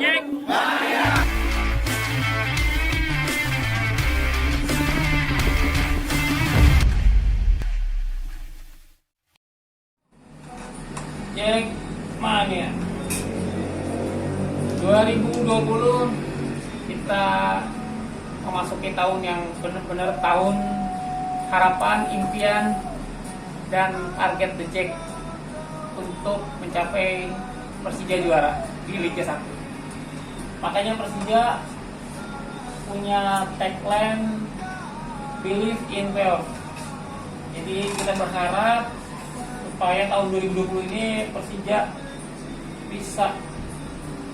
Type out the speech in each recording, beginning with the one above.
Jack Mania. Jack Mania 2020 kita memasuki tahun yang benar-benar tahun harapan, impian, dan target The Jack untuk mencapai Persija juara di Liga 1. Makanya Persija punya tagline Believe in Playoff. Jadi kita berharap supaya tahun 2020 ini Persija bisa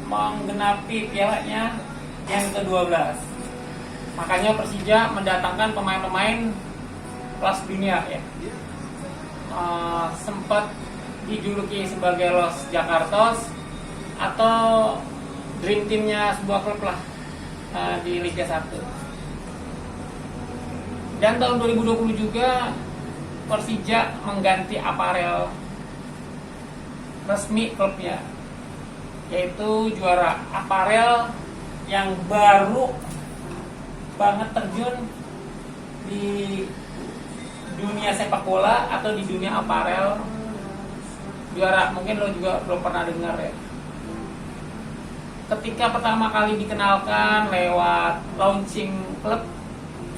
menggenapi pialanya yang ke-12. Makanya Persija mendatangkan pemain-pemain kelas dunia ya. Sempat dijuluki sebagai Los Jakartos atau dream teamnya sebuah klub lah di Liga 1. Dan tahun 2020 juga Persija mengganti aparel resmi klubnya, yaitu juara aparel yang baru banget terjun di dunia sepak bola atau di dunia aparel. Juara mungkin lo juga belum pernah dengar ya. Ketika pertama kali dikenalkan lewat launching klub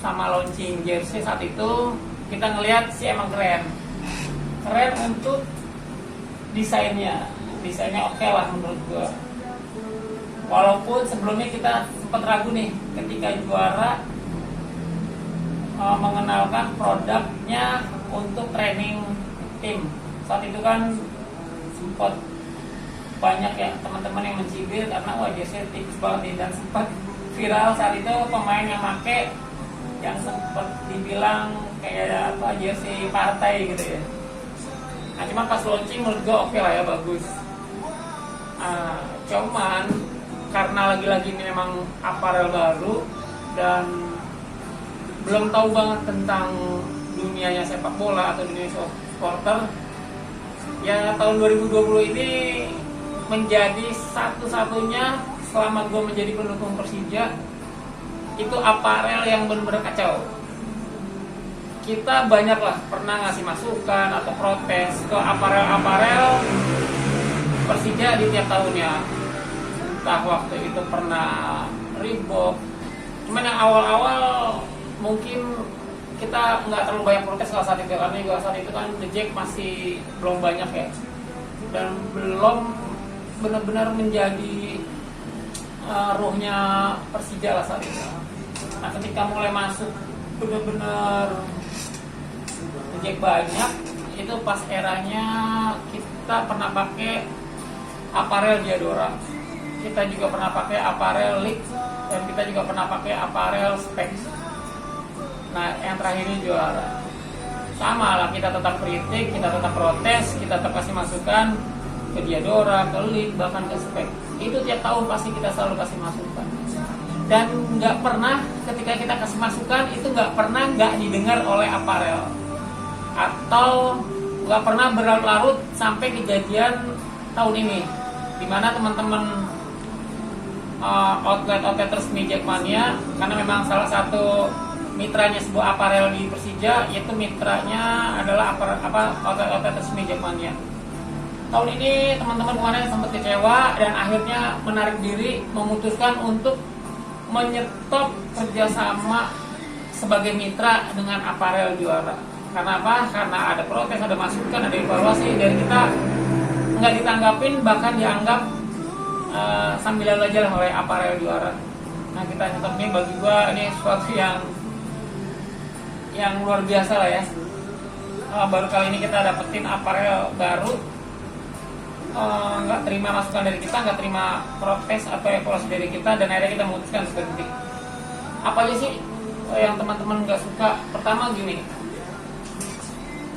sama launching jersey, saat itu kita ngelihat sih emang keren untuk desainnya oke lah menurut gua. Walaupun sebelumnya kita sempat ragu nih ketika juara mengenalkan produknya untuk training tim. Saat itu kan sempat banyak ya teman-teman yang mencibir karena wah jersey tipis banget nih, dan sempat viral saat itu pemain yang make yang sempat dibilang kayak apa jersey partai gitu ya. Nah cuman pas launching menurut gue oke lah ya, bagus. Cuman karena lagi-lagi ini memang aparel baru dan belum tahu banget tentang dunianya sepak bola atau dunia supporter, ya tahun 2020 ini menjadi satu-satunya selama gue menjadi pendukung Persija itu aparel yang benar-benar kacau. Kita banyak lah pernah ngasih masukan atau protes ke aparel-aparel Persija di tiap tahunnya. Entah waktu itu pernah Reebok, cuman yang awal-awal mungkin kita nggak terlalu banyak protes saat itu, karena juga saat itu kan The Jack masih belum banyak ya, dan belum benar-benar menjadi ruhnya Persija lah saat itu. Nah ketika mulai masuk benar-benar The Jack banyak, itu pas eranya kita pernah pakai aparel Diadora, kita juga pernah pakai aparel League, dan kita juga pernah pakai aparel Specs. Nah yang terakhir ini juara. Sama lah, kita tetap kritik, kita tetap protes, kita tetap kasih masukan ke Diadora, ke League, bahkan ke Spek. Itu tiap tahun pasti kita selalu kasih masukan. Dan nggak pernah ketika kita kasih masukan itu nggak pernah nggak didengar oleh aparel, atau nggak pernah berlarut-larut sampai kejadian tahun ini, dimana teman-teman outlet resmi Jack Mania, karena memang salah satu mitranya sebuah aparel di Persija, yaitu mitranya adalah outlet resmi Jack Mania. Tahun ini teman-teman kemarin sempat kecewa dan akhirnya menarik diri, memutuskan untuk menyetop kerjasama sebagai mitra dengan aparel juara. Karena apa? Karena ada protes, ada masukan, ada evaluasi dari kita, nggak ditanggapin, bahkan dianggap sambilan aja lah oleh aparel juara. Nah kita nyetop ini, bagi gua ini sesuatu yang luar biasa lah ya. Baru kali ini kita dapetin aparel baru, nggak terima masukan dari kita, nggak terima protes atau evaluasi dari kita, dan akhirnya kita memutuskan untuk berhenti. Apa aja sih yang teman-teman nggak suka? Pertama gini,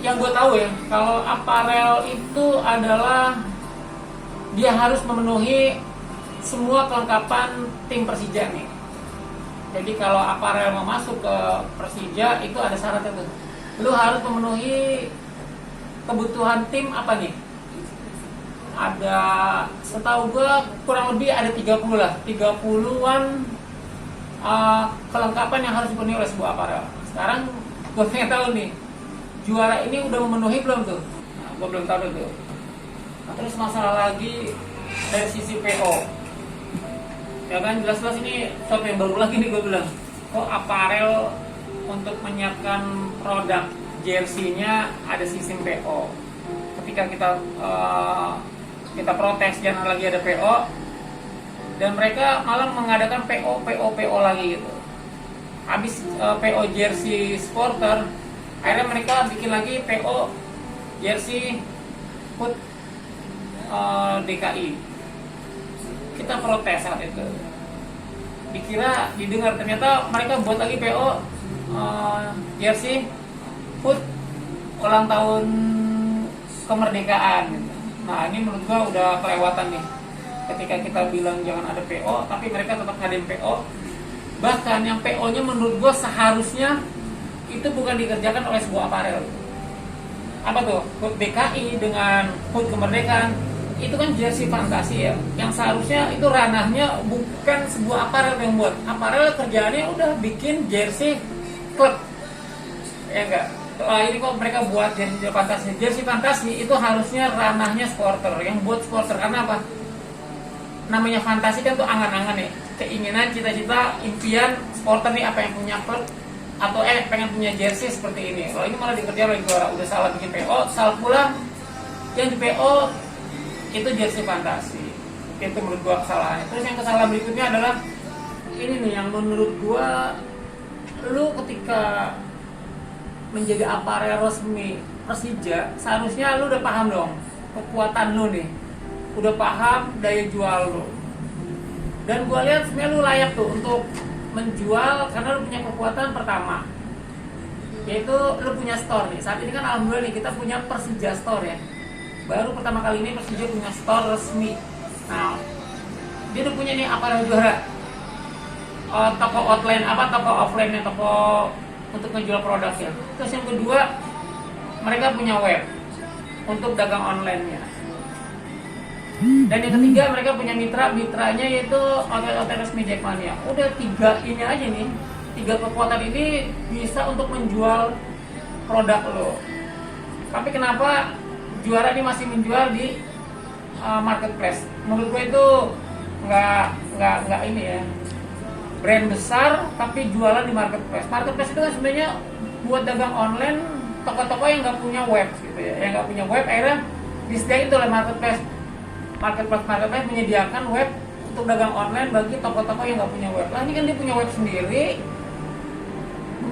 yang gue tahu ya, kalau aparel itu adalah dia harus memenuhi semua kelengkapan tim Persija nih. Jadi kalau aparel mau masuk ke Persija itu ada syaratnya tuh. Lu harus memenuhi kebutuhan tim apa nih? ada, setahu gue kurang lebih ada 30 lah, 30-an kelengkapan yang harus dipenuhi oleh sebuah aparel. Sekarang gue pengen tahu nih, juara ini udah memenuhi belum tuh? Nah, gue belum tahu tuh. Nah, terus masalah lagi dari sisi PO, ya kan jelas-jelas ini sesuatu yang baru lagi nih gue bilang. Kok aparel untuk menyiapkan produk jersey-nya ada sistem PO? Ketika kita protes jangan lagi ada PO, dan mereka malah mengadakan PO lagi gitu. Habis PO jersey supporter, akhirnya mereka bikin lagi PO jersey HUT DKI. Kita protes saat itu, dikira didengar, ternyata mereka buat lagi PO jersey HUT ulang tahun kemerdekaan gitu. Nah ini menurut gua udah kelewatan nih, ketika kita bilang jangan ada PO tapi mereka tetap ngadain PO. Bahkan yang PO-nya menurut gua seharusnya itu bukan dikerjakan oleh sebuah aparel. Apa tuh? HUT DKI dengan HUT kemerdekaan, itu kan jersey fantasi ya, yang seharusnya itu ranahnya bukan sebuah aparel yang buat. Aparel kerjaannya udah bikin jersey klub, ya enggak? Ini kok mereka buat jersey fantasi. Jersey fantasi itu harusnya ranahnya supporter, yang buat supporter. Karena apa? Namanya fantasi kan tuh angan-angan ya, keinginan, cita-cita, impian supporter nih, apa yang punya klub atau pengen punya jersey seperti ini. Kalau ini malah dikerjain oleh juara, udah salah bikin PO, salah pula yang di PO itu jersey fantasi. Itu menurut gua kesalahan. Terus yang kesalahan berikutnya adalah ini nih, yang menurut gua, lu ketika menjadi aparel resmi Persija, seharusnya lu udah paham dong kekuatan lu nih, udah paham daya jual lu, dan gua lihat sebenarnya lu layak tuh untuk menjual karena lu punya kekuatan pertama, yaitu lu punya store nih. Saat ini kan alhamdulillah nih kita punya Persija Store ya, baru pertama kali ini Persija punya store resmi. Nah dia udah punya nih aparel juara, toko offline-nya, toko untuk menjual produknya. Terus yang kedua, mereka punya web untuk dagang online-nya. Dan yang ketiga, mereka punya mitranya yaitu outlet resmi Jackmania. Udah 3 ini aja nih, 3 kekuatan ini bisa untuk menjual produk lo. Tapi kenapa juara ini masih menjual di marketplace? Menurut gue itu nggak ini ya, brand besar tapi jualan di marketplace. Marketplace itu kan sebenarnya buat dagang online, toko-toko yang nggak punya web gitu ya, yang nggak punya web akhirnya disediain itu oleh marketplace menyediakan web untuk dagang online bagi toko-toko yang nggak punya web. Lah ini kan dia punya web sendiri,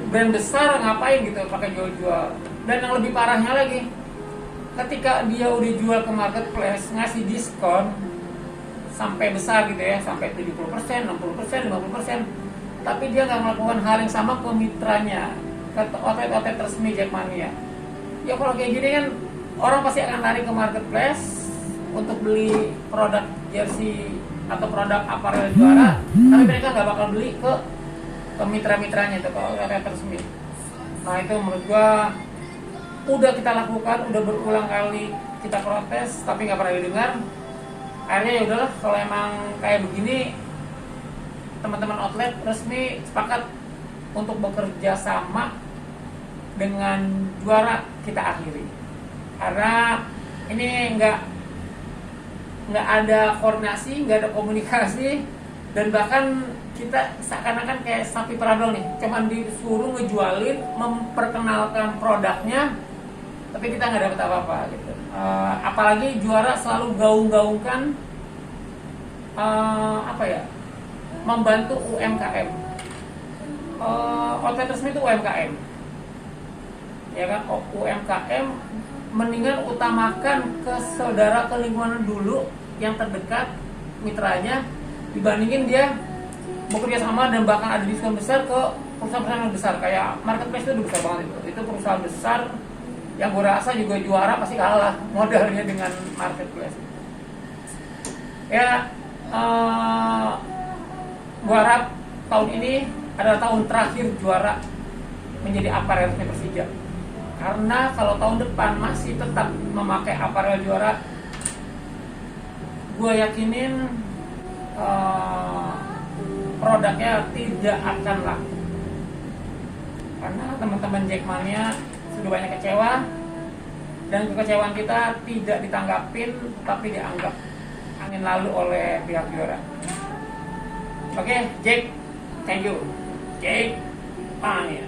brand besar, ngapain gitu pakai jual-jual. Dan yang lebih parahnya lagi, ketika dia udah jual ke marketplace, ngasih diskon sampai besar gitu ya, sampai 70%, 60%, 50%, tapi dia nggak melakukan hal yang sama ke mitranya, ke outlet resmi Jackmania. Ya kalau kayak gini kan orang pasti akan lari ke marketplace untuk beli produk jersey atau produk aparel juara, tapi mereka nggak bakal beli ke mitra-mitranya, itu ke outlet resmi. Nah itu menurut gua udah kita lakukan, udah berulang kali kita protes tapi nggak pernah didengar. Akhirnya ya udahlah, kalau emang kayak begini, teman-teman outlet resmi sepakat untuk bekerja sama dengan juara, kita akhiri. Karena ini nggak ada koordinasi, nggak ada komunikasi, dan bahkan kita seakan-akan kayak sapi perabel nih, cuman disuruh ngejualin, memperkenalkan produknya, tapi kita nggak dapat apa-apa gitu. Apalagi juara selalu gaung-gaungkan membantu UMKM. Outlet resmi itu UMKM, ya kan? UMKM mendingan utamakan ke saudara, ke lingkungan dulu yang terdekat mitranya, dibandingin dia bekerja sama dan bahkan ada diskon besar ke perusahaan-perusahaan yang besar. Kayak marketplace itu besar banget, itu perusahaan besar yang gue rasa juga juara pasti kalah modalnya dengan marketplace. Ya, gue harap tahun ini adalah tahun terakhir juara menjadi aparel Persija. Karena kalau tahun depan masih tetap memakai aparel juara, gue yakinin produknya tidak akan laku, karena teman-teman Jackmania sudah banyak kecewa, dan kekecewaan kita tidak ditanggapin tapi dianggap angin lalu oleh pihak juara. Oke, Jack, thank you, Jackmania.